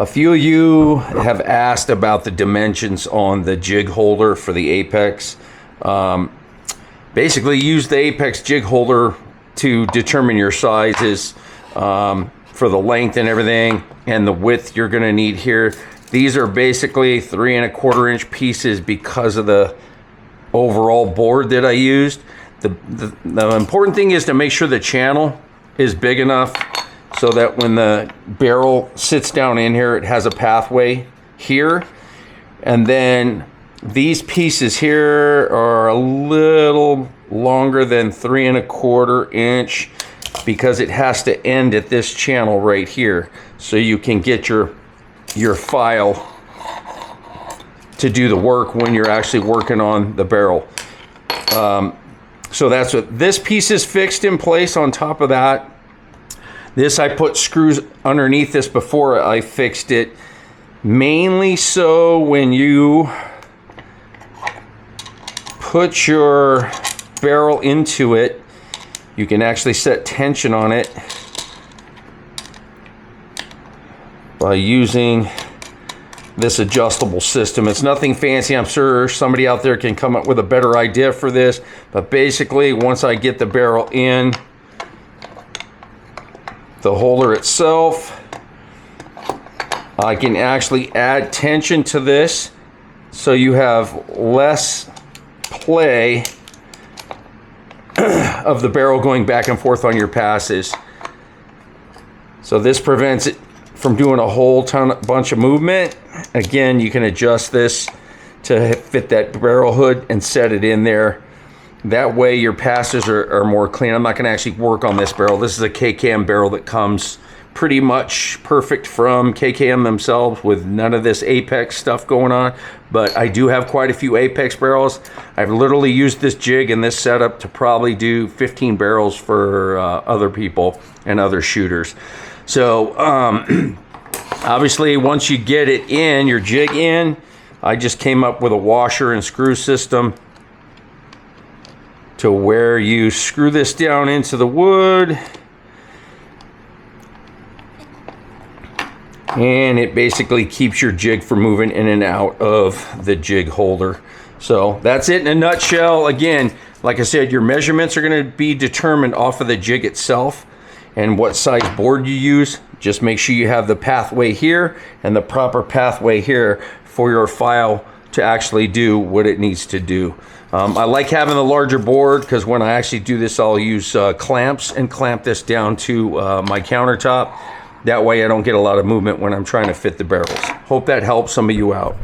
A few of you have asked about the dimensions on the jig holder for the Apex. Basically, use the Apex jig holder to determine your sizes for the length and everything, and the width you're going to need here. These are basically 3 1/4 inch pieces because of the overall board that I used. The important thing is to make sure the channel is big enough so that when the barrel sits down in here, it has a pathway here. And then these pieces here are a little longer than 3 1/4 inch because it has to end at this channel right here, so you can get your file to do the work when you're actually working on the barrel. So that's what this piece is fixed in place. On top of that, this, I put screws underneath this before I fixed it, mainly so when you put your barrel into it, you can actually set tension on it by using this adjustable system. It's nothing fancy. I'm sure somebody out there can come up with a better idea for this, but basically once I get the barrel in the holder itself, I can actually add tension to this so you have less play of the barrel going back and forth on your passes. So this prevents it from doing a whole bunch of movement. Again, you can adjust this to fit that barrel hood and set it in there. That way your passes are more clean. I'm not going to actually work on this barrel. This is a KKM barrel that comes pretty much perfect from KKM themselves with none of this Apex stuff going on. But I do have quite a few Apex barrels. I've literally used this jig and this setup to probably do 15 barrels for other people and other shooters. So obviously once you get it in, your jig in, I just came up with a washer and screw system to where you screw this down into the wood and it basically keeps your jig from moving in and out of the jig holder. So that's it in a nutshell. Again, like I said, your measurements are going to be determined off of the jig itself and what size board you use. Just make sure you have the pathway here and the proper pathway here for your file to actually do what it needs to do. I like having the larger board because when I actually do this, I'll use clamps and clamp this down to my countertop. That way I don't get a lot of movement when I'm trying to fit the barrels. Hope that helps some of you out.